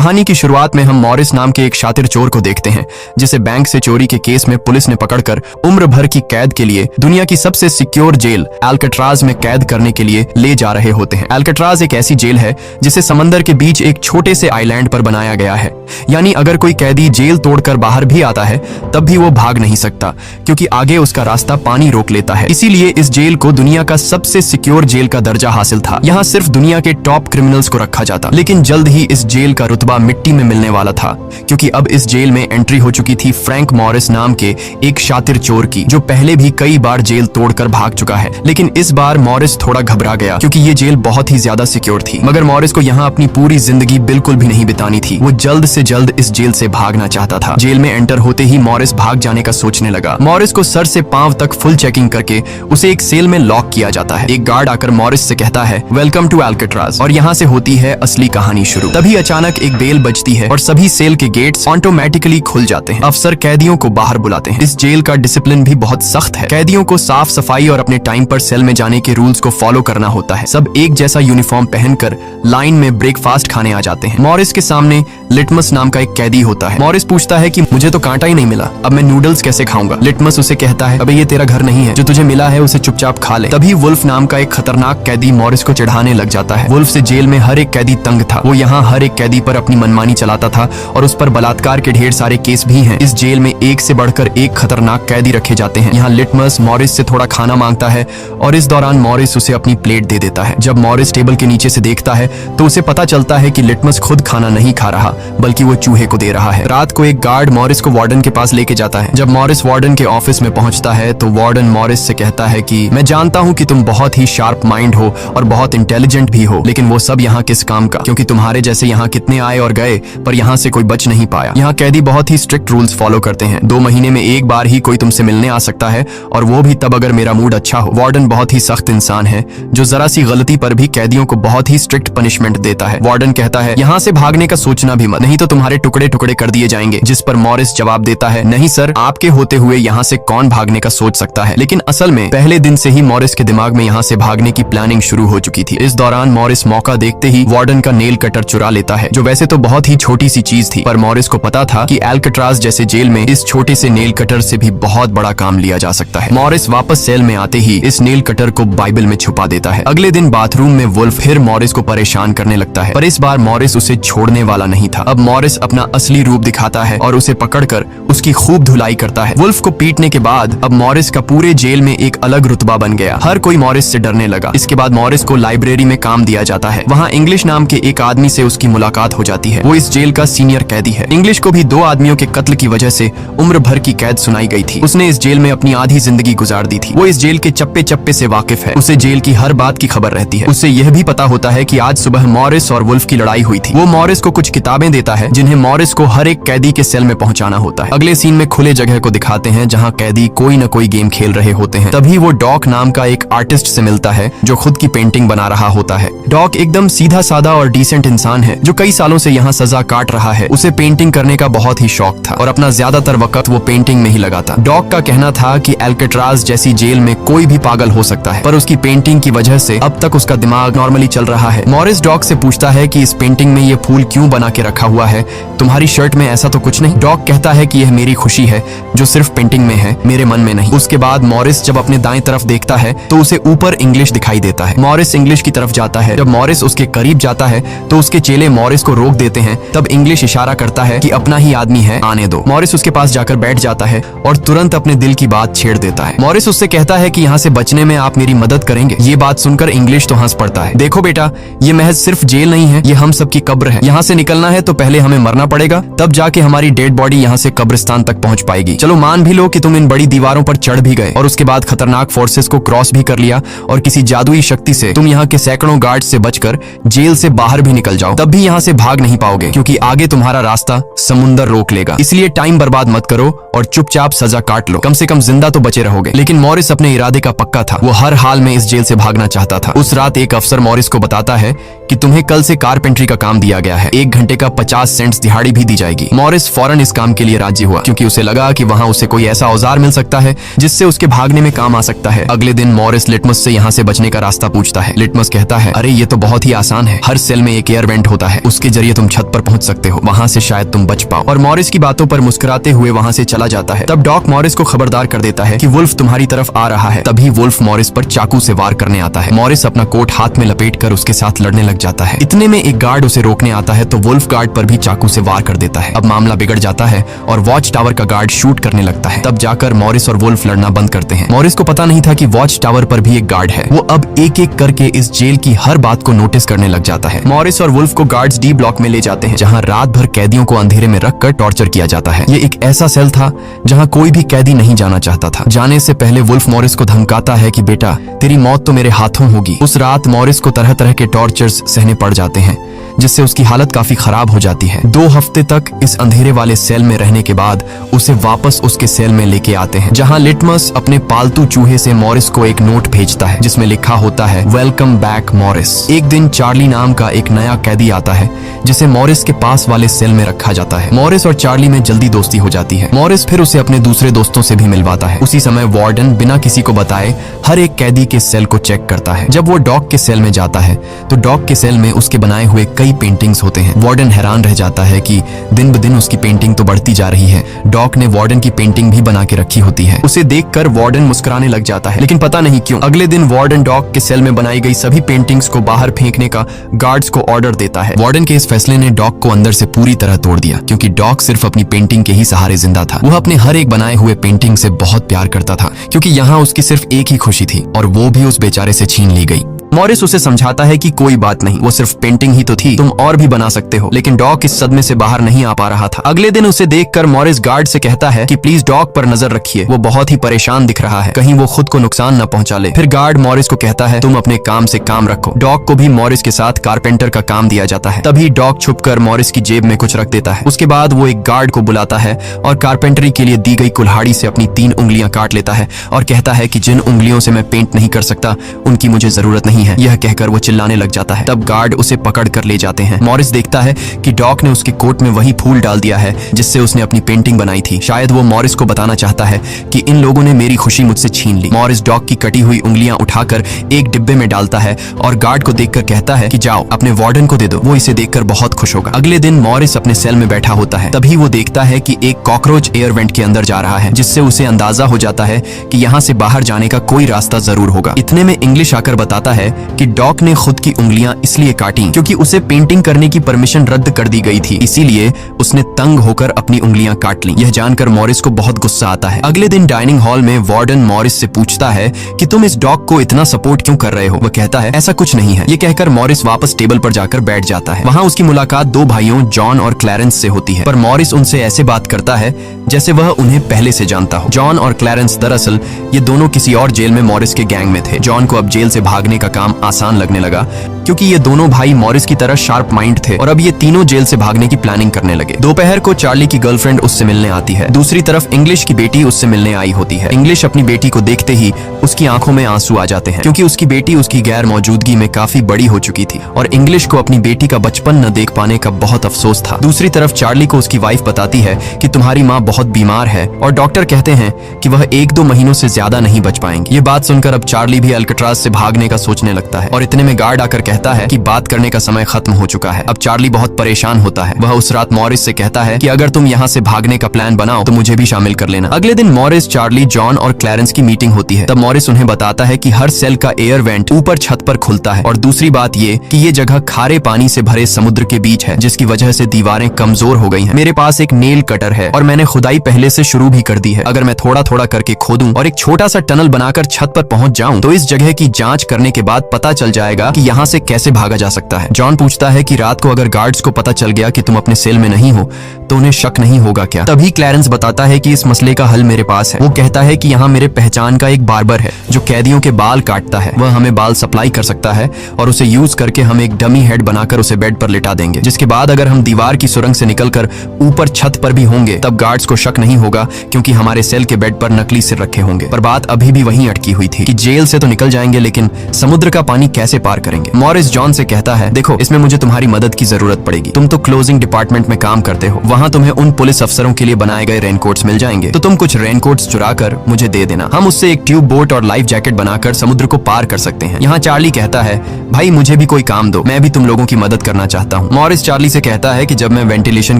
कहानी की शुरुआत में हम मॉरिस नाम के एक शातिर चोर को देखते हैं जिसे बैंक से चोरी के केस में पुलिस ने पकड़कर उम्र भर की कैद के लिए दुनिया की सबसे सिक्योर जेल अल्काट्राज में कैद करने के लिए ले जा रहे होते हैं। अल्काट्राज एक ऐसी जेल है जिसे समंदर के बीच एक छोटे से आइलैंड पर बनाया गया है, यानी अगर कोई कैदी जेल तोड़कर बाहर भी आता है तब भी वो भाग नहीं सकता क्योंकि आगे उसका रास्ता पानी रोक लेता है। इसीलिए इस जेल को दुनिया का सबसे सिक्योर जेल का दर्जा हासिल था। यहाँ सिर्फ दुनिया के टॉप क्रिमिनल्स को रखा जाता, लेकिन जल्द ही इस जेल का रुतबा मिट्टी में मिलने वाला था क्योंकि अब इस जेल में एंट्री हो चुकी थी फ्रैंक मॉरिस नाम के एक शातिर चोर की, जो पहले भी कई बार जेल तोड़कर भाग चुका है। लेकिन इस बार मॉरिस थोड़ा घबरा गया क्योंकि ये जेल बहुत ही ज्यादा सिक्योर थी। मगर मॉरिस को यहाँ अपनी पूरी जिंदगी बिल्कुल भी नहीं बितानी थी। वो जल्द से जल्द इस जेल से भागना चाहता था। जेल में एंटर होते ही मॉरिस भाग जाने का सोचने लगा। मॉरिस को सर से पांव तक फुल चेकिंग करके उसे एक सेल में लॉक किया जाता है। एक गार्ड आकर मॉरिस से कहता है, वेलकम टू अल्काट्राज, और यहाँ से होती है असली कहानी शुरू। तभी अचानक एक बेल बजती है और सभी सेल के गेट्स ऑटोमेटिकली खुल जाते हैं। अफसर कैदियों को बाहर बुलाते हैं। इस जेल का डिसिप्लिन भी बहुत सख्त है। कैदियों को साफ सफाई और अपने टाइम पर सेल में जाने के रूल्स को फॉलो करना होता है। सब एक जैसा यूनिफॉर्म पहनकर लाइन में ब्रेकफास्ट खाने आ जाते हैं। मॉरिस के सामने लिटमस नाम का एक कैदी होता है। मॉरिस पूछता है कि मुझे तो कांटा ही नहीं मिला, अब मैं नूडल्स कैसे खाऊंगा? लिटमस उसे कहता है, अबे ये तेरा घर नहीं है, जो तुझे मिला है उसे चुपचाप खा ले। तभी वुल्फ नाम का एक खतरनाक कैदी मॉरिस को चिढ़ाने लग जाता है। वुल्फ से जेल में हर एक कैदी तंग था। वो यहाँ हर एक कैदी पर अपनी मनमानी चलाता था और उस पर बलात्कार के ढेर सारे केस भी हैं। इस जेल में एक से बढ़कर एक खतरनाक कैदी रखे जाते हैं। यहाँ लिटमस मॉरिस से थोड़ा खाना मांगता है और इस दौरान मॉरिस उसे अपनी प्लेट दे देता है। जब मॉरिस टेबल के नीचे से देखता है तो उसे पता चलता है कि लिटमस खुद खाना नहीं खा रहा बल्कि वो चूहे को दे रहा है। रात को एक गार्ड मॉरिस को वार्डन के पास लेके जाता है। जब मॉरिस वार्डन के ऑफिस में पहुंचता है तो वार्डन मॉरिस से कहता है कि मैं जानता हूं कि तुम बहुत ही शार्प माइंड हो और बहुत इंटेलिजेंट भी हो, लेकिन वो सब यहाँ किस काम का, क्योंकि तुम्हारे जैसे यहाँ कितने आए और गए पर यहाँ से कोई बच नहीं पाया। यहाँ कैदी बहुत ही स्ट्रिक्ट रूल्स फॉलो करते हैं। 2 महीने में एक बार ही कोई तुमसे मिलने आ सकता है और वो भी तब अगर मेरा मूड अच्छा हो। वार्डन बहुत ही सख्त इंसान है जो जरा सी गलती पर भी कैदियों को बहुत ही स्ट्रिक्ट पनिशमेंट देता है। वार्डन कहता है, यहाँ से भागने का सोचना भी मत, नहीं तो तुम्हारे टुकड़े टुकड़े कर दिए जाएंगे। जिस पर मॉरिस जवाब देता है, नहीं सर, आपके होते हुए यहाँ से कौन भागने का सोच सकता है। लेकिन असल में पहले दिन से ही मॉरिस के दिमाग में यहाँ से भागने की प्लानिंग शुरू हो चुकी थी। इस दौरान मॉरिस मौका देखते ही वार्डन का नेल कटर चुरा लेता है, जो वैसे तो बहुत ही छोटी सी चीज थी, पर मॉरिस को पता था कि अल्काट्राज जैसे जेल में इस छोटे से नेल कटर से भी बहुत बड़ा काम लिया जा सकता है। मॉरिस वापस सेल में आते ही इस नेल कटर को बाइबल में छुपा देता है। अगले दिन बाथरूम में वुल्फ फिर मॉरिस को परेशान करने लगता है, पर इस बार मॉरिस उसे छोड़ने वाला नहीं था। अब मॉरिस अपना असली रूप दिखाता है और उसे पकड़कर उसकी खूब धुलाई करता है। वुल्फ को पीटने के बाद अब मॉरिस का पूरे जेल में एक अलग रुतबा बन गया। हर कोई मॉरिस से डरने लगा। इसके बाद मॉरिस को लाइब्रेरी में काम दिया जाता है। वहाँ इंग्लिश नाम के एक आदमी से उसकी मुलाकात हो जाती है। वो इस जेल का सीनियर कैदी है। इंग्लिश को भी 2 आदमियों के कत्ल की वजह से उम्र भर की कैद सुनाई गई थी। उसने इस जेल में अपनी आधी जिंदगी गुजार दी थी। वो इस जेल के चप्पे चप्पे से वाकिफ है। उसे जेल की हर बात की खबर रहती है। उसे यह भी पता होता है कि आज सुबह मॉरिस और वुल्फ की लड़ाई हुई थी। वो मॉरिस को कुछ किताबें देता है जिन्हें मॉरिस को हर एक कैदी के सेल में पहुंचाना होता है। अगले सीन में खुले जगह को दिखाते हैं जहां कैदी कोई न कोई गेम खेल रहे होते हैं। तभी वो डॉक नाम का एक आर्टिस्ट से मिलता है जो खुद की पेंटिंग बना रहा होता है। डॉक एकदम सीधा साधा और डिसेंट इंसान है जो कई सालों से यहाँ सजा काट रहा है। उसे पेंटिंग करने का बहुत ही शौक था और अपना ज्यादातर वक्त वो पेंटिंग में ही लगाता। डॉक का कहना था कि अल्काट्राज जैसी जेल में कोई भी पागल हो सकता है, पर उसकी पेंटिंग की वजह से अब तक उसका दिमाग नॉर्मली चल रहा है। मॉरिस डॉक से पूछता है कि इस पेंटिंग में ये फूल क्यों बना के रखा हुआ है, तुम्हारी शर्ट में ऐसा तो कुछ नहीं। डॉक कहता है कि यह मेरी खुशी है जो सिर्फ पेंटिंग में है, मेरे मन में नहीं। उसके बाद मॉरिस जब अपने दाएं तरफ देखता है तो उसे ऊपर इंग्लिश दिखाई देता है। मॉरिस इंग्लिश की तरफ जाता है। जब मॉरिस उसके करीब जाता है तो उसके चेले मॉरिस को रोक देते हैं। तब इंग्लिश इशारा करता है कि अपना ही आदमी है, आने दो। मॉरिस उसके पास जाकर बैठ जाता है और तुरंत अपने दिल की बात छेड़ देता है। मॉरिस उससे कहता है कि यहाँ से बचने में आप मेरी मदद करेंगे। ये बात सुनकर इंग्लिश तो हंस पड़ता है। देखो बेटा, ये महज सिर्फ जेल नहीं है, ये हम सबकी कब्र है। यहाँ से निकलना है तो पहले हमें मरना पड़ेगा, तब जाके हमारी डेड बॉडी यहाँ से कब्रिस्तान तक पहुँच पाएगी। चलो मान भी लो कि तुम इन बड़ी दीवारों पर चढ़ भी गए और उसके बाद खतरनाक फोर्सेस को क्रॉस भी कर लिया और किसी जादुई शक्ति से तुम यहाँ के सैकड़ों गार्ड से बचकर जेल से बाहर भी निकल जाओ, तब भी यहाँ से भाग नहीं पाओगे क्योंकि आगे तुम्हारा रास्ता समुंदर रोक लेगा। इसलिए टाइम बर्बाद मत करो और चुपचाप सजा काट लो, कम से कम जिंदा तो बचे रहोगे। लेकिन मॉरिस अपने इरादे का पक्का था। वो हर हाल में इस जेल से भागना चाहता था। उस रात एक अफसर मॉरिस को बताता है कि तुम्हें कल से कारपेंट्री का काम दिया गया है। 1 घंटे का 50 सेंट्स दिहाड़ी भी दी जाएगी। मॉरिस फौरन इस काम के लिए राजी हुआ क्योंकि उसे लगा कि वहाँ उसे कोई ऐसा औजार मिल सकता है जिससे उसके भागने में काम आ सकता है। अगले दिन मॉरिस लिटमस से यहाँ से बचने का रास्ता पूछता है। लिटमस कहता है, अरे ये तो बहुत ही आसान है। हर सेल में एक एयर वेंट होता है, उसके जरिए इसलिए तुम छत पर पहुंच सकते हो, वहां से शायद तुम बच पाओ। और मॉरिस की बातों पर मुस्कुराते हुए वहां से चला जाता है। तब डॉक मॉरिस को खबरदार कर देता है कि वुल्फ तुम्हारी तरफ आ रहा है। तभी वुल्फ मॉरिस पर चाकू से वार करने आता है। मॉरिस अपना कोट हाथ में लपेटकर उसके साथ लड़ने लग जाता है। इतने में एक गार्ड उसे रोकने आता है तो वुल्फ गार्ड पर भी चाकू से वार कर देता है। अब मामला बिगड़ जाता है और वॉच टावर का गार्ड शूट करने लगता है। तब जाकर मॉरिस और वुल्फ लड़ना बंद करते हैं। मॉरिस को पता नहीं था कि वॉच टावर पर भी एक गार्ड है। वो अब एक एक करके इस जेल की हर बात को नोटिस करने लग जाता है। मॉरिस और वुल्फ को गार्ड्स डी ब्लॉक में ले जाते हैं, जहां रात भर कैदियों को अंधेरे में रखकर टॉर्चर किया जाता है। ये एक ऐसा सेल था जहां कोई भी कैदी नहीं जाना चाहता था। जाने से पहले वुल्फ मॉरिस को धमकाता है कि बेटा, तेरी मौत तो मेरे हाथों होगी। उस रात मॉरिस को तरह तरह के टॉर्चर्स सहने पड़ जाते हैं, जिससे उसकी हालत काफी खराब हो जाती है। 2 हफ्ते तक इस अंधेरे वाले सेल में रहने के बाद उसे वापस उसके सेल में लेके आते हैं, जहां लिटमस अपने पालतू चूहे से मॉरिस को एक नोट भेजता है जिसमें लिखा होता है, वेलकम बैक मॉरिस। एक दिन चार्ली नाम का एक नया कैदी आता है जिसे मॉरिस के पास वाले सेल में रखा जाता है। मॉरिस और चार्ली में जल्दी दोस्ती हो जाती है। मॉरिस फिर उसे अपने दूसरे दोस्तों से भी मिलवाता है। उसी समय वार्डन बिना किसी को बताए हर एक कैदी के सेल को चेक करता है। जब वो डॉग के सेल में जाता है तो डॉग के सेल में उसके बनाए हुए कई पेंटिंग्स होते हैं। वार्डन हैरान रह जाता है कि दिन ब दिन उसकी पेंटिंग तो बढ़ती जा रही है। डॉग ने वार्डन की पेंटिंग भी बना के रखी होती है। उसे देखकर वार्डन मुस्कुराने लग जाता है, लेकिन पता नहीं क्यों अगले दिन वार्डन डॉग के सेल में बनाई गई सभी पेंटिंग्स को बाहर फेंकने का गार्ड्स को ऑर्डर देता है। वार्डन के इस फैसले ने डॉग को अंदर से पूरी तरह तोड़ दिया, क्योंकि डॉग सिर्फ अपनी पेंटिंग के ही सहारे जिंदा था। वह अपने हर एक बनाए हुए पेंटिंग से बहुत प्यार करता था, क्योंकि यहाँ उसकी सिर्फ एक ही खुशी थी और वो भी उस बेचारे से छीन ली गई। मॉरिस उसे समझाता है कि कोई बात नहीं, वो सिर्फ पेंटिंग ही तो थी, तुम और भी बना सकते हो। लेकिन डॉग इस सदमे से बाहर नहीं आ पा रहा था। अगले दिन उसे देखकर मॉरिस गार्ड से कहता है कि प्लीज डॉग पर नजर रखिए, वो बहुत ही परेशान दिख रहा है, कहीं वो खुद को नुकसान न पहुंचा ले। फिर गार्ड मॉरिस को कहता है तुम अपने काम से काम रखो। डॉग को भी मॉरिस के साथ कारपेंटर का काम दिया जाता है। तभी डॉग छुपकर मॉरिस की जेब में कुछ रख देता है। उसके बाद वो एक गार्ड को बुलाता है और कारपेंटरी के लिए दी गई कुल्हाड़ी से अपनी 3 उंगलियां काट लेता है और कहता है कि जिन उंगलियों से मैं पेंट नहीं कर सकता उनकी मुझे जरूरत नहीं है। यह कहकर वो चिल्लाने लग जाता है। तब गार्ड उसे पकड़ कर ले जाते हैं। मॉरिस देखता है कि डॉग ने उसके कोट में वही फूल डाल दिया है जिससे उसने अपनी पेंटिंग बनाई थी। शायद वो मॉरिस को बताना चाहता है कि इन लोगों ने मेरी खुशी मुझसे छीन ली। मॉरिस डॉग की कटी हुई उंगलियां उठाकर एक डिब्बे में डालता है और गार्ड को देखकर कहता है कि जाओ अपने वार्डन को दे दो, वो इसे देखकर बहुत खुश होगा। अगले दिन मॉरिस अपने सेल में बैठा होता है। तभी वो देखता है कि एक कॉकरोच एयर वेंट के अंदर जा रहा है, जिससे उसे अंदाजा हो जाता है कि यहाँ से बाहर जाने का कोई रास्ता जरूर होगा। इतने में इंग्लिश आकर बताता है कि डॉग ने खुद की उंगलियां इसलिए काटी क्योंकि उसे पेंटिंग करने की परमिशन रद्द कर दी गई थी, इसीलिए उसने तंग होकर अपनी उंगलियां काट ली। यह जानकर मॉरिस को बहुत गुस्सा आता है। अगले दिन डाइनिंग हॉल में वार्डन मॉरिस से पूछता है कि तुम इस डॉग को इतना सपोर्ट क्यों कर रहे हो। वह कहता है ऐसा कुछ नहीं है। ये कहकर मॉरिस वापस टेबल पर जाकर बैठ जाता है। वहाँ उसकी मुलाकात 2 भाइयों जॉन और क्लैरेंस से होती है, पर मॉरिस उनसे ऐसे बात करता है जैसे वह उन्हें पहले से जानता हो। जॉन और क्लैरेंस दरअसल ये दोनों किसी और जेल में मॉरिस के गैंग में थे। जॉन को अब जेल से भागने का काम आसान लगने लगा, क्योंकि ये दोनों भाई मॉरिस की तरह शार्प माइंड थे और अब ये तीनों जेल से भागने की प्लानिंग करने लगे। दोपहर को चार्ली की गर्लफ्रेंड उससे मिलने आती है। दूसरी तरफ इंग्लिश की बेटी उससे मिलने आई होती है। इंग्लिश अपनी बेटी को देखते ही उसकी आंखों में आंसू आ जाते हैं, क्योंकि उसकी बेटी उसकी गैर मौजूदगी में काफी बड़ी हो चुकी थी और इंग्लिश को अपनी बेटी का बचपन न देख पाने का बहुत अफसोस था। दूसरी तरफ चार्ली को उसकी वाइफ बताती है कि तुम्हारी माँ बहुत बीमार है और डॉक्टर कहते हैं कि वह 1-2 महीनों से ज्यादा नहीं बच पाएंगी। ये बात सुनकर अब चार्ली भी अल्काट्राज से भागने का सोचने लगता है और इतने में गार्ड आकर कहता है कि बात करने का समय खत्म हो चुका है। अब चार्ली बहुत परेशान होता है। वह उस रात मॉरिस से कहता है कि अगर तुम यहाँ से भागने का प्लान बनाओ तो मुझे भी शामिल कर लेना। अगले दिन मॉरिस, चार्ली, जॉन और क्लैरेंस की मीटिंग होती है। तब मॉरिस उन्हें बताता है कि हर सेल का एयर वेंट ऊपर छत पर खुलता है और दूसरी बात ये कि ये जगह खारे पानी से भरे समुद्र के बीच है, जिसकी वजह से दीवारें कमजोर हो गई हैं। मेरे पास एक नेल कटर है और मैंने खुदाई पहले से शुरू भी कर दी है। अगर मैं थोड़ा थोड़ा करके खोदूं और एक छोटा सा टनल बनाकर छत पर पहुंच जाऊं तो इस जगह की जांच करने के बाद पता चल जाएगा कि यहाँ से कैसे भागा जा सकता है। जॉन पूछता है कि रात को अगर गार्ड्स को पता चल गया कि तुम अपने सेल में नहीं हो तो उन्हें शक नहीं होगा क्या। तभी क्लैरेंस बताता है कि इस मसले का हल मेरे पास है। वो कहता है कि यहाँ मेरे पहचान का एक बार्बर है जो कैदियों के बाल काटता है। वह हमें बाल सप्लाई कर सकता है और उसे यूज करके हम एक डमी हेड बनाकर उसे बेड पर लिटा देंगे, जिसके बाद अगर हम दीवार की सुरंग से निकलकर ऊपर छत पर भी होंगे तब गार्ड्स को शक नहीं होगा, क्योंकि हमारे सेल के बेड पर नकली सिर रखे होंगे। पर बात अभी भी वहीं अटकी हुई थी कि जेल से तो निकल जाएंगे, लेकिन समुद्र का पानी कैसे पार करेंगे। मॉरिस जॉन से कहता है, देखो इसमें मुझे तुम्हारी मदद की जरूरत पड़ेगी। तुम तो क्लोजिंग डिपार्टमेंट में काम करते हो, वहाँ तुम्हें उन पुलिस अफसरों के लिए बनाए गए रेनकोट्स मिल जाएंगे, तो तुम कुछ रेनकोट्स चुरा कर मुझे दे देना। हम उससे एक ट्यूब बोट और लाइफ जैकेट बनाकर समुद्र को पार कर सकते हैं। यहाँ चार्ली कहता है, भाई मुझे भी कोई काम दो, मैं भी तुम लोगों की मदद करना चाहता हूँ। मॉरिस चार्ली से कहता है कि जब मैं वेंटिलेशन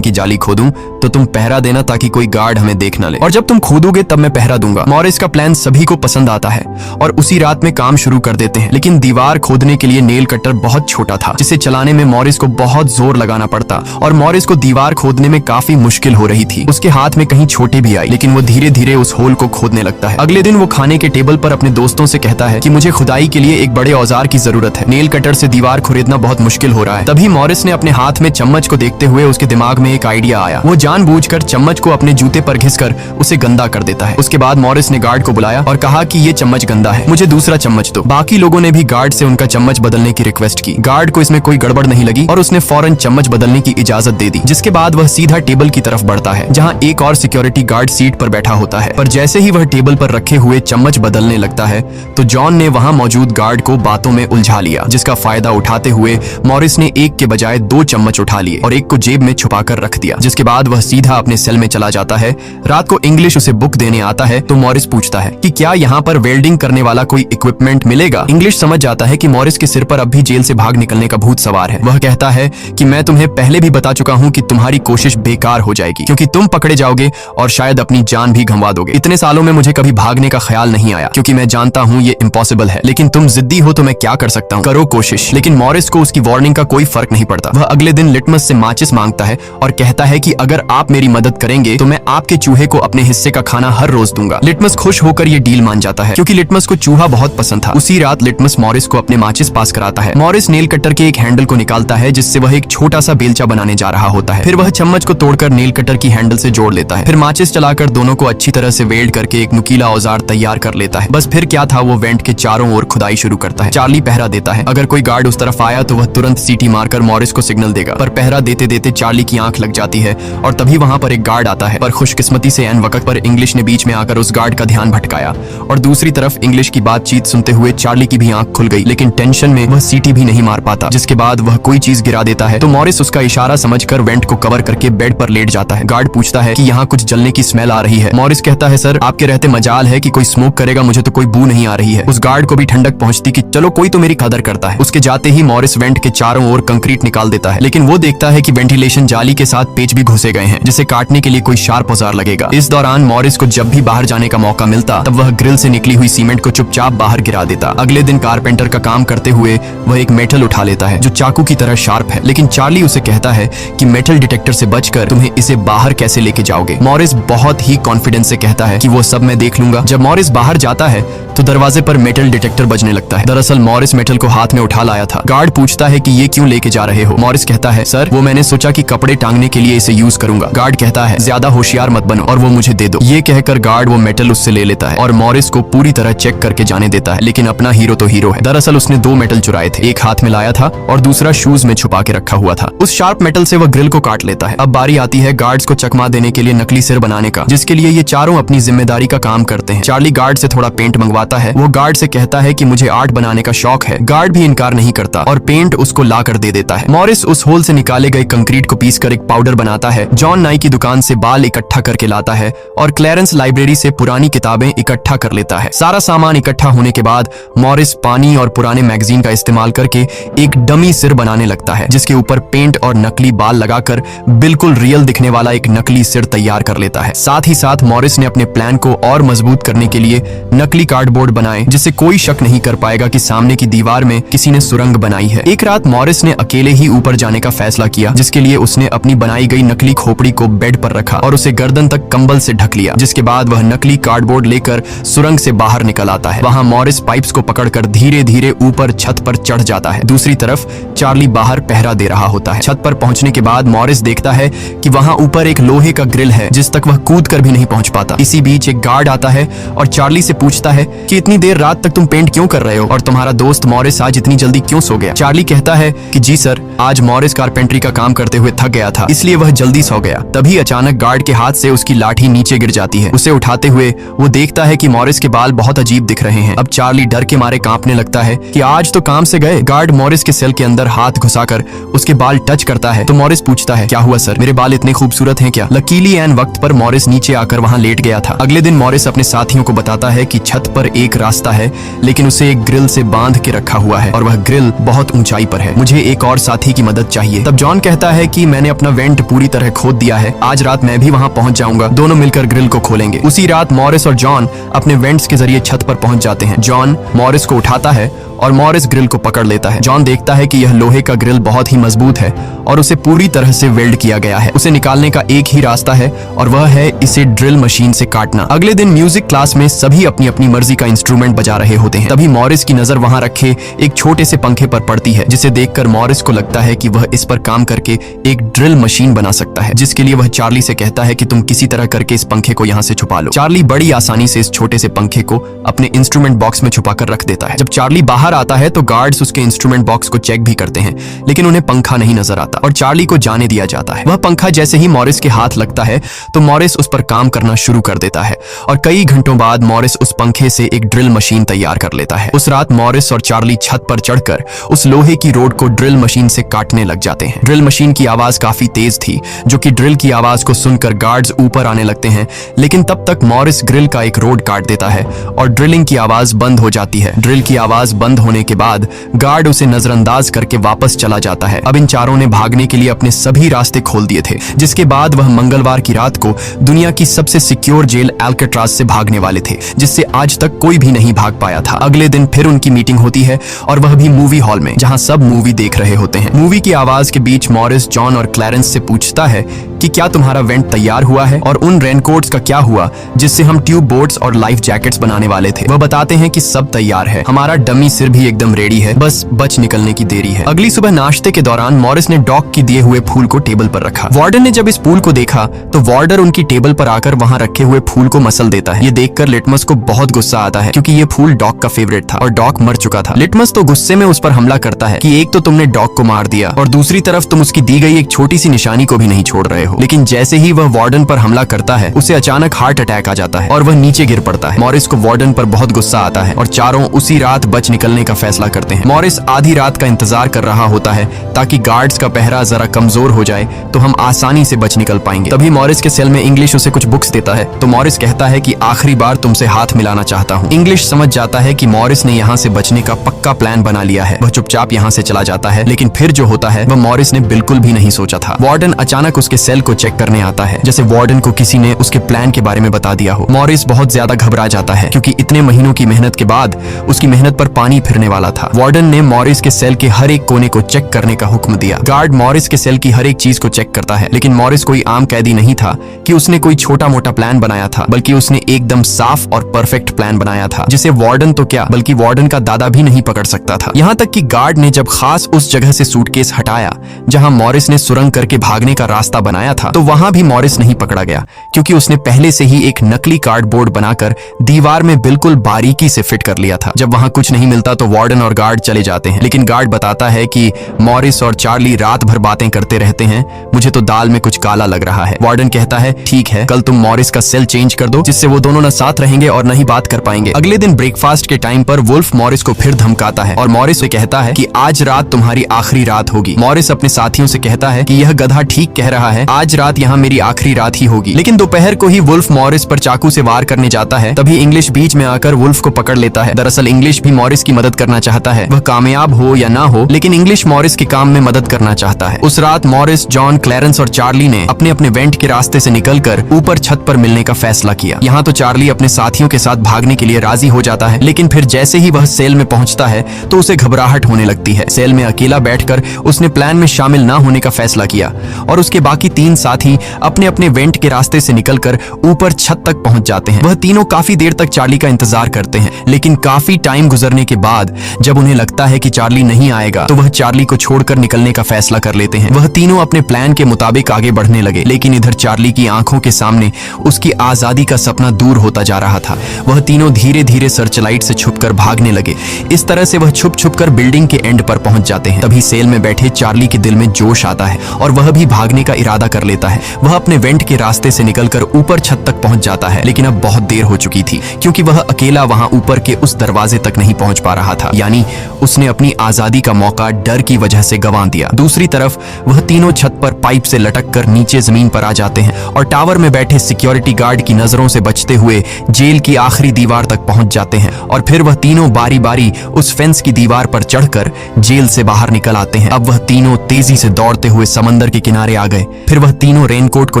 की जाली खोदूं तो तुम पहरा देना ताकि कोई गार्ड हमें देख न ले, और जब तुम खोदोगे तब मैं पहरा दूंगा। मॉरिस का प्लान सभी को पसंद आता है और उसी रात में काम शुरू कर देते हैं। लेकिन दीवार खोदने के लिए नेल कटर बहुत छोटा था, जिसे चलाने में मॉरिस को बहुत जोर लगाना पड़ता और मॉरिस को दीवार खोदने में काफी मुश्किल हो रही थी। उसके हाथ में कहीं छोटे भी आई, लेकिन वो धीरे धीरे उस होल को खोदने लगता है। अगले दिन वो खाने के टेबल पर अपने दोस्तों से कहता है कि मुझे खुदाई के लिए एक बड़े औजार की जरूरत है, नेल कटर से दीवार खुरेदना बहुत मुश्किल हो रहा है। तभी मॉरिस ने अपने हाथ में चम्मच को देखते हुए उसके दिमाग में एक आइडिया आया। वो जानबूझकर चम्मच को अपने जूते पर घिसकर उसे गंदा कर देता है। उसके बाद मॉरिस ने गार्ड को बुलाया और कहा कि ये चम्मच गंदा है, मुझे दूसरा चम्मच दो। बाकी लोगों ने भी गार्ड से उनका चम्मच बदलने की रिक्वेस्ट की। गार्ड को इसमें कोई गड़बड़ नहीं लगी और उसने फौरन चम्मच बदलने की इजाजत दे दी, जिसके बाद वह सीधा टेबल की तरफ बढ़ता है, जहाँ एक और सिक्योरिटी गार्ड सीट पर बैठा होता है। पर जैसे ही वह टेबल पर रखे हुए चम्मच बदलने लगता है तो जॉन ने वहाँ मौजूद गार्ड को बातों में उलझा लिया, जिसका फायदा उठाते हुए मॉरिस ने एक के बजाय 2 चम्मच उठा लिए और एक को जेब में छुपाकर रख दिया। जिसके बाद वह सीधा अपने सेल में चला जाता है। रात को इंग्लिश उसे बुक देने आता है तो मॉरिस पूछता है कि क्या यहाँ पर वेल्डिंग करने वाला कोई इक्विपमेंट मिलेगा। इंग्लिश समझ जाता है कि मॉरिस के सिर पर अब भी जेल से भाग निकलने का भूत सवार है। वह कहता है कि मैं तुम्हें पहले भी बता चुका हूँ कि तुम्हारी कोशिश बेकार हो जाएगी, क्योंकि तुम पकड़े जाओगे और शायद अपनी जान भी गंवा दोगे। इतने सालों में मुझे कभी भागने का ख्याल नहीं आया, क्योंकि मैं जानता हूँ ये इम्पॉसिबल है, लेकिन तुम जिद्दी हो तो मैं क्या कर सकता हूँ, करो कोशिश। लेकिन मॉरिस को उसकी वार्निंग का कोई फर्क नहीं पड़ता। वह अगले दिन लिटमस से माचिस मांगता है और कहता है कि अगर आप मेरी मदद करेंगे तो मैं आपके चूहे को अपने हिस्से का खाना हर रोज दूंगा। लिटमस खुश होकर ये डील मान जाता है, क्योंकि लिटमस को चूहा बहुत पसंद था। उसी रात लिटमस मॉरिस को अपने माचिस पास कराता है। मॉरिस नेल कटर के एक हैंडल को निकालता है, जिससे वह एक छोटा सा बेलचा बनाने जा रहा होता है। फिर वह चम्मच को तोड़कर नेल कटर की हैंडल से जोड़ लेता है। फिर माचिस चलाकर दोनों को अच्छी तरह से वेल्ड करके एक नुकीला औजार तैयार कर लेता है। बस फिर क्या था, वो वेंट के चारों ओर खुदाई शुरू करता है। चार्ली पहरा देता है। अगर कोई गार्ड उस तरफ आया तो वह तुरंत सीटी मारकर मॉरिस को सिग्नल देगा, पर पहरा देते देते चार्ली की आंख लग जाती है और तभी वहां पर एक गार्ड आता है। पर खुशकिस्मती से एन वक्त पर इंग्लिश ने बीच में आकर उस गार्ड का ध्यान भटकाया और दूसरी तरफ इंग्लिश की बातचीत सुनते हुए चार्ली की भी आंख खुल गई, लेकिन टेंशन में वह सीटी भी नहीं मार पाता। जिसके बाद वह कोई चीज गिरा देता है तो मॉरिस उसका इशारा समझकर वेंट को कवर करके बेड पर लेट जाता है। गार्ड पूछता है कि यहाँ कुछ जलने की स्मेल आ रही है। मॉरिस कहता है, सर आपके रहते मजाल है कि कोई स्मोक करेगा, मुझे तो कोई बू नहीं आ रही है। उस गार्ड को भी ठंडक पहुंचती कि चलो कोई तो मेरी कदर करता है। उसके जाते ही मॉरिस वेंट के चारों ओर कंक्रीट निकाल देता है, लेकिन वो देखता है कि वेंटिलेशन जाली के साथ पेच भी घुसे गए हैं, जिसे काटने के लिए कोई शार्प औजार लगेगा। इस दौरान मॉरिस को जब भी बाहर जाने का मौका मिलता तब वह ग्रिल से निकली हुई सीमेंट को चुपचाप बाहर गिरा देता। अगले दिन कारपेंटर का काम करते हुए वह एक मेटल उठा लेता है जो चाकू की तरह शार्प है, लेकिन चार्ली उसे कहता है कि मेटल डिटेक्टर से बचकर तुम्हें इसे बाहर कैसे लेके जाओगे। मॉरिस बहुत ही कॉन्फिडेंस से कहता है कि वो सब मैं देख लूंगा। जब मॉरिस बाहर जाता है तो दरवाजे पर मेटल डिटेक्टर बजने लगता है। दरअसल मॉरिस मेटल को हाथ में उठा लाया था। गार्ड पूछता है कि ये क्यों लेके जा रहे हो। मॉरिस कहता है, सर वो मैंने सोचा कि कपड़े टांगने के लिए इसे यूज करूंगा। गार्ड कहता है, ज्यादा होशियार मत बनो और वो मुझे दे दो। ये कहकर गार्ड वो मेटल उससे ले लेता है और मॉरिस को पूरी तरह चेक करके जाने देता है, लेकिन अपना हीरो तो हीरो है। दरअसल उसने 2 मेटल चुराए थे, एक हाथ में लाया था और दूसरा शूज में छुपा के रखा हुआ था। उस शार्प मेटल से वह ग्रिल को काट लेता है। अब बारी आती है गार्ड्स को चकमा देने के लिए नकली सिर बनाने का, जिसके लिए ये चारों अपनी जिम्मेदारी का काम करते हैं। चार्ली गार्ड से थोड़ा पेंट मंगवाता है। वो गार्ड से कहता है कि मुझे आर्ट बनाने का शौक है। गार्ड भी इनकार नहीं करता और पेंट उसको ला कर दे देता है। मॉरिस उस होल से निकाले गए कंक्रीट को पीसकर एक पाउडर बनाता है। जॉन नाई की दुकान से बाल इकट्ठा करके लाता है और क्लेरेंस लाइब्रेरी से पुरानी किताबें इकट्ठा कर लेता है। सारा सामान इकट्ठा होने के बाद मॉरिस पानी और पुराने मैगजीन का इस्तेमाल करके एक डमी सिर बनाने लगता है, जिसके ऊपर पेंट और नकली बाल लगाकर बिल्कुल रियल दिखने वाला एक नकली सिर तैयार कर लेता है। साथ ही साथ मॉरिस ने अपने प्लान को और मजबूत करने के लिए नकली कार्डबोर्ड बनाए, जिससे कोई शक नहीं कर पाएगा कि सामने की दीवार में किसी ने सुरंग बनाई है। एक रात मॉरिस ने अकेले ही ऊपर जाने का फैसला किया, जिसके लिए उसने अपनी बनाई गई नकली खोपड़ी को बेड पर रखा और उसे गर्दन तक कंबल से ढक लिया। जिसके बाद वह नकली कार्डबोर्ड लेकर सुरंग से बाहर निकल आता है। वहां मॉरिस पाइप्स को पकड़कर धीरे धीरे ऊपर छत पर चढ़ जाता है। दूसरी तरफ चार्ली बाहर पहरा दे रहा होता है। छत पर पहुंचने के बाद मॉरिस देखता है कि वहां ऊपर एक लोहे का ग्रिल है, जिस तक वह कूद कर भी नहीं पहुंच पाता। इसी बीच एक गार्ड आता है और चार्ली से पूछता है कि इतनी देर रात तक तुम पेंट क्यों कर रहे हो और तुम्हारा दोस्त मॉरिस आज इतनी जल्दी क्यों सो गया। चार्ली कहता है कि जी सर, आज मॉरिस कारपेंटरी का काम करते हुए थक गया था, इसलिए वह जल्दी सो गया। तभी अचानक गार्ड के हाथ से उसकी लाठी नीचे गिर जाती है। उसे उठाते हुए वो देखता है कि मॉरिस के बाल बहुत अजीब दिख रहे हैं। अब चार्ली डर के मारे कांपने लगता है कि आज तो काम से गए। गार्ड मॉरिस के सेल के अंदर हाथ घुसाकर उसके बाल टच करता है तो मॉरिस पूछता है, क्या हुआ सर, मेरे बाल इतने खूबसूरत हैं क्या? लकीली एन वक्त पर मॉरिस नीचे आकर वहां लेट गया था। अगले दिन मॉरिस अपने साथियों को बताता है कि छत पर एक रास्ता है, लेकिन उसे एक ग्रिल से बांध के रखा हुआ है और वह ग्रिल बहुत ऊंचाई पर है। मुझे एक और साथी की मदद चाहिए। तब जॉन कहता है कि मैंने अपना वेंट पूरी तरह खोद दिया है, आज रात मैं भी वहां पहुंच जाऊंगा, दोनों मिलकर ग्रिल को खोलेंगे। उसी रात मॉरिस और जॉन अपने वेंट्स के जरिए छत पर पहुंच जाते हैं। जॉन मॉरिस को उठाता है और मॉरिस ग्रिल को पकड़ लेता है। जॉन देखता है कि यह लोहे का ग्रिल बहुत ही मजबूत है और उसे पूरी तरह से वेल्ड किया गया है। उसे निकालने का एक ही रास्ता है और वह है इसे ड्रिल मशीन से काटना। अगले दिन म्यूजिक क्लास में सभी अपनी अपनी मर्जी का इंस्ट्रूमेंट बजा रहे होते हैं। तभी मॉरिस की नजर वहां रखे एक छोटे से पंखे पर पड़ती है, जिसे देखकर मॉरिस को लगता है कि वह इस पर काम करके एक ड्रिल मशीन बना सकता है, जिसके लिए वह चार्ली से कहता है कि तुम किसी तरह करके इस पंखे को यहाँ से छुपा लो। चार्ली बड़ी आसानी से इस छोटे से पंखे को अपने इंस्ट्रूमेंट बॉक्स में छुपाकर रख देता है। जब चार्ली बाहर आता है तो गार्ड्स उसके इंस्ट्रूमेंट बॉक्स को चेक भी करते हैं, लेकिन उन्हें पंखा नहीं नजर आता और चार्ली को जाने दिया जाता है। वह पंखा जैसे ही मॉरिस के हाथ लगता है तो मॉरिस उस पर काम करना शुरू कर देता है और कई घंटों बाद मॉरिस उस पंखे से एक ड्रिल मशीन तैयार कर लेता है। उस रात मॉरिस और चार्ली छत पर चढ़कर उस लोहे की रोड को ड्रिल मशीन से काटने लग जाते हैं। ड्रिल मशीन की आवाज काफी तेज थी, जो कि ड्रिल की आवाज को सुनकर गार्ड्स ऊपर आने लगते हैं, लेकिन तब तक मॉरिस ग्रिल का एक रोड काट देता है और ड्रिलिंग की आवाज बंद हो जाती है। ड्रिल की आवाज बंद होने के बाद गार्ड उसे नजरअंदाज करके वापस चला जाता है। अब इन चारों ने भागने के लिए अपने सभी रास्ते खोल दिए थे, जिसके बाद वह मंगलवार की रात को दुनिया की सबसे सिक्योर जेल अल्काट्राज से भागने वाले थे, जिससे आज तक कोई भी नहीं भाग पाया था। अगले दिन फिर उनकी मीटिंग होती है और वह भी मूवी हॉल में, जहां सब मूवी देख रहे होते हैं। मूवी की आवाज के बीच मॉरिस जॉन और क्लैरेंस से पूछता है कि क्या तुम्हारा वेंट तैयार हुआ है और उन रेनकोट्स का क्या हुआ जिससे हम ट्यूब बोट्स और लाइफ जैकेट्स बनाने वाले थे। वह बताते हैं कि सब तैयार है, हमारा डमी सिर भी एकदम रेडी है, बस बच निकलने की देरी है। अगली सुबह नाश्ते के दौरान मॉरिस ने डॉग के दिए हुए फूल को टेबल पर रखा। वार्डन ने जब इस फूल को देखा तो वार्डर उनकी टेबल पर आकर वहां रखे हुए फूल को मसल देता है। ये देखकर लिटमस को बहुत गुस्सा आता है, क्योंकि ये फूल डॉग का फेवरेट था और डॉग मर चुका था। लिटमस तो गुस्से में उस पर हमला करता है कि एक तो तुमने डॉग को मार दिया और दूसरी तरफ तुम उसकी दी गई एक छोटी सी निशानी को भी नहीं छोड़ रहे हो। लेकिन जैसे ही वह वार्डन पर हमला करता है, उसे अचानक हार्ट अटैक आ जाता है और वह नीचे गिर पड़ता है। मॉरिस को वार्डन पर बहुत गुस्सा आता है और चारों उसी रात बच निकलने का फैसला करते हैं। मॉरिस आधी रात का इंतजार कर रहा होता है ताकि गार्ड्स का पहरा जरा कमजोर हो जाए तो हम आसानी से बच निकल पाएंगे। तभी मॉरिस के सेल में इंग्लिश उसे कुछ बुक्स देता है तो मॉरिस कहता है कि आखिरी बार तुमसे हाथ मिलाना चाहता हूँ। इंग्लिश समझ जाता है कि मॉरिस ने यहाँ से बचने का पक्का प्लान बना लिया है। वह चुपचाप यहाँ से चला जाता है, लेकिन फिर जो होता है वह मॉरिस ने बिल्कुल भी नहीं सोचा था। वार्डन अचानक उसके सेल को चेक करने आता है, जैसे वार्डन को किसी ने उसके प्लान के बारे में बता दिया हो। मॉरिस बहुत ज्यादा घबरा जाता है, क्योंकि इतने महीनों की मेहनत के बाद उसकी मेहनत पर पानी फिरने वाला था। वार्डन ने मॉरिस के सेल के हर एक कोने को चेक करने का हुक्म दिया। गार्ड मॉरिस के सेल की हर एक चीज को चेक करता है, लेकिन मॉरिस कोई आम कैदी नहीं था कि उसने कोई छोटा मोटा प्लान बनाया था, बल्कि उसने एकदम साफ और परफेक्ट प्लान बनाया था, जिसे वार्डन तो क्या बल्कि वार्डन का दादा भी नहीं पकड़ सकता था। यहाँ तक कि गार्ड ने जब खास उस जगह से सूटकेस हटाया जहां मॉरिस ने सुरंग करके भागने का रास्ता बनाया था, तो वहां भी मॉरिस नहीं पकड़ा गया, क्योंकि उसने पहले से ही एक नकली कार्डबोर्ड बनाकर दीवार में बिल्कुल बारीकी से फिट कर लिया था। जब वहां कुछ नहीं मिलता तो वार्डन और गार्ड चले जाते हैं, लेकिन गार्ड बताता है कि मॉरिस और चार्ली रात भर बातें करते रहते हैं, मुझे तो दाल में कुछ काला लग रहा है। वार्डन कहता है ठीक है, कल तुम मॉरिस का सेल चेंज कर दो, जिससे वो दोनों न साथ रहेंगे और न ही बात कर पाएंगे। अगले दिन ब्रेकफास्ट के टाइम पर वुल्फ मॉरिस को फिर धमकाता है और मॉरिस से कहता है कि आज रात तुम्हारी आखिरी रात होगी। मॉरिस अपने साथियों से कहता है कि यह गधा ठीक कह रहा है, आज रात यहाँ मेरी आखिरी रात ही होगी। लेकिन दोपहर को ही वुल्फ मॉरिस पर चाकू से वार करने जाता है, तभी इंग्लिश बीच में आकर वुल्फ को पकड़ लेता है। दरअसल इंग्लिश भी मॉरिस की मदद करना चाहता है, वह कामयाब हो या ना हो, लेकिन इंग्लिश मॉरिस के काम में मदद करना चाहता है। उस रात मॉरिस, जॉन, क्लैरेंस और चार्ली ने अपने अपने वेंट के रास्ते से निकलकर ऊपर छत पर मिलने का फैसला किया। यहाँ तो चार्ली अपने साथियों के साथ भागने के लिए राजी हो जाता है, लेकिन फिर जैसे ही वह सेल में पहुंचता है तो उसे घबराहट होने लगती है। सेल में अकेला बैठकर उसने प्लान में शामिल ना होने का फैसला किया और उसके बाकी तीन साथी अपने अपने वेंट के रास्ते से निकलकर ऊपर छत तक पहुंच जाते हैं। वह तीनों काफी देर तक चार्ली का इंतजार करते हैं, लेकिन काफी टाइम गुजरने के बाद जब उन्हें लगता है कि चार्ली नहीं आएगा तो वह चार्ली को छोड़कर निकलने का फैसला कर लेते हैं। वह तीनों अपने प्लान के मुताबिक आगे बढ़ने लगे, लेकिन इधर चार्ली की आंखों के सामने उसकी आजादी का सपना दूर होता जा रहा था। वह तीनों धीरे धीरे सर्चलाइट से छुपकर भागने लगे। इस तरह से वह छुप छुप कर बिल्डिंग के एंड पर पहुंच जाते हैं। तभी सेल में बैठे चार्ली के दिल में जोश आता है और वह भी भागने का इरादा कर लेता है। वह अपने वेंट के रास्ते से निकलकर ऊपर छत तक पहुंच जाता है, लेकिन अब बहुत देर हो चुकी थी क्योंकि वह अकेला वहां ऊपर के उस दरवाजे तक नहीं पहुंच पा रहा था। यानी उसने अपनी आजादी का मौका डर की वजह से गंवा दिया। दूसरी तरफ वह तीनों छत पर पाइप से लटक कर नीचे जमीन पर आ जाते हैं और टावर में बैठे सिक्योरिटी गार्ड की नजरों से बचते हुए जेल की आखिरी दीवार तक पहुंच जाते हैं और फिर वह तीनों बारी बारी उस फेंस की दीवार पर चढ़कर जेल से बाहर निकल आते हैं। अब वह तीनों तेजी से दौड़ते हुए समंदर के किनारे आ गए। फिर वह तीनों रेनकोट को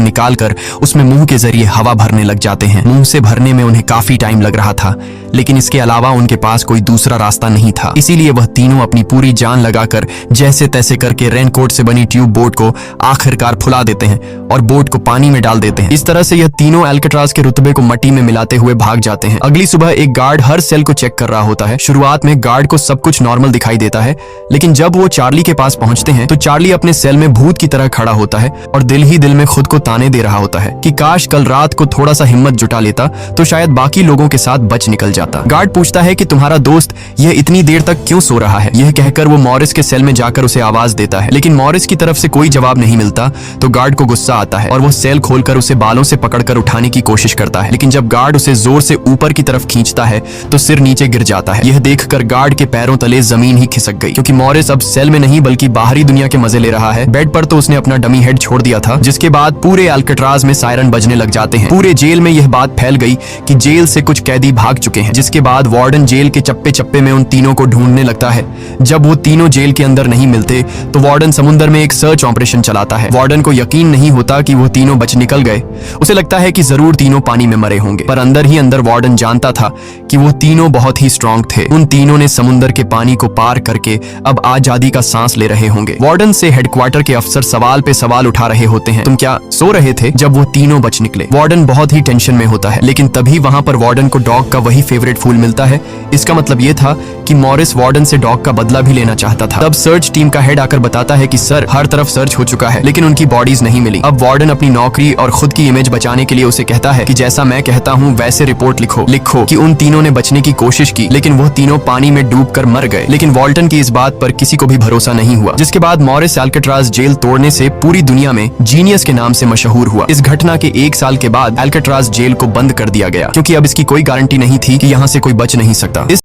निकालकर उसमें मुंह के जरिए हवा भरने लग जाते हैं। मुंह से भरने में उन्हें काफी टाइम लग रहा था, लेकिन इसके अलावा उनके पास कोई दूसरा रास्ता नहीं था। इसीलिए वह तीनों अपनी पूरी जान लगाकर जैसे तैसे करके रेनकोट से बनी ट्यूब बोट को आखिरकार फुला देते हैं और बोट को पानी में डाल देते हैं। इस तरह से यह तीनों अल्काट्राज के रुतबे को मट्टी में मिलाते हुए भाग जाते हैं। अगली सुबह एक गार्ड हर सेल को चेक कर रहा होता है। शुरुआत में गार्ड को सब कुछ नॉर्मल दिखाई देता है, लेकिन जब वो चार्ली के पास पहुंचते हैं तो चार्ली अपने सेल में भूत की तरह खड़ा होता है और दिल ही दिल में खुद को ताने दे रहा होता है कि काश कल रात को थोड़ा सा हिम्मत जुटा लेता तो शायद बाकी लोगों के साथ बच निकल जाता। गार्ड पूछता है कि तुम्हारा दोस्त यह इतनी देर तक क्यों सो रहा है। यह कहकर वो मॉरिस के सेल में जाकर उसे आवाज देता है, लेकिन मॉरिस की तरफ से कोई जवाब नहीं मिलता तो गार्ड को गुस्सा आता है और वो सेल खोलकर उसे बालों से पकड़कर उठाने की कोशिश करता है। लेकिन जब गार्ड उसे जोर से ऊपर की तरफ खींचता है तो सिर नीचे गिर जाता है। यह देखकर गार्ड के पैरों तले जमीन ही खिसक गई, क्योंकि मॉरिस अब सेल में नहीं बल्कि बाहरी दुनिया के मजे ले रहा है। बेड पर तो उसने अपना डमी हेड छोड़ दिया था, जिसके बाद पूरे अल्काट्राज में सायरन बजने लग जाते हैं। पूरे जेल में यह बात फैल गई कि जेल से कुछ कैदी भाग चुके हैं, जिसके बाद वार्डन जेल के चप्पे चप्पे में उन तीनों को ढूंढने लगता है। जब वो तीनों जेल के अंदर नहीं मिलते तो वार्डन समुद्र में एक सर्च ऑपरेशन चलाता है। वार्डन को यकीन नहीं होता कि वो तीनों बच निकल गए। उसे लगता है कि जरूर तीनों पानी में मरे होंगे, पर अंदर ही अंदर वार्डन जानता था कि वो तीनों बहुत ही स्ट्रांग थे। उन तीनों ने समुद्र के पानी को पार करके अब आजादी का सांस ले रहे होंगे। वार्डन से हेडक्वार्टर के अफसर सवाल पे सवाल उठा रहे होते हैं, तुम क्या सो रहे थे जब वो तीनों बच निकले। वार्डन बहुत ही टेंशन में होता है, लेकिन तभी वहां पर वार्डन को डॉग का वही फेवरेट फूल मिलता है। इसका मतलब ये था कि मॉरिस वार्डन से डॉग का बदला भी लेना चाहता था। तब सर्च टीम का हेड आकर बताता है कि सर, हर तरफ सर्च हो चुका है, लेकिन उनकी बॉडीज नहीं मिली। अब वार्डन अपनी नौकरी और खुद की इमेज बचाने के लिए उसे कहता है कि जैसा मैं कहता हूँ वैसे रिपोर्ट लिखो कि उन तीनों ने बचने की कोशिश की, लेकिन वो तीनों पानी में डूबकर मर गए। लेकिन वॉल्टन की इस बात पर किसी को भी भरोसा नहीं हुआ, जिसके बाद मॉरिस अल्काट्राज जेल तोड़ने से पूरी दुनिया में जीनियस के नाम से मशहूर हुआ। इस घटना के 1 साल के बाद अल्काट्राज जेल को बंद कर दिया गया, क्योंकि अब इसकी कोई गारंटी नहीं थी कि यहाँ से कोई बच नहीं सकता।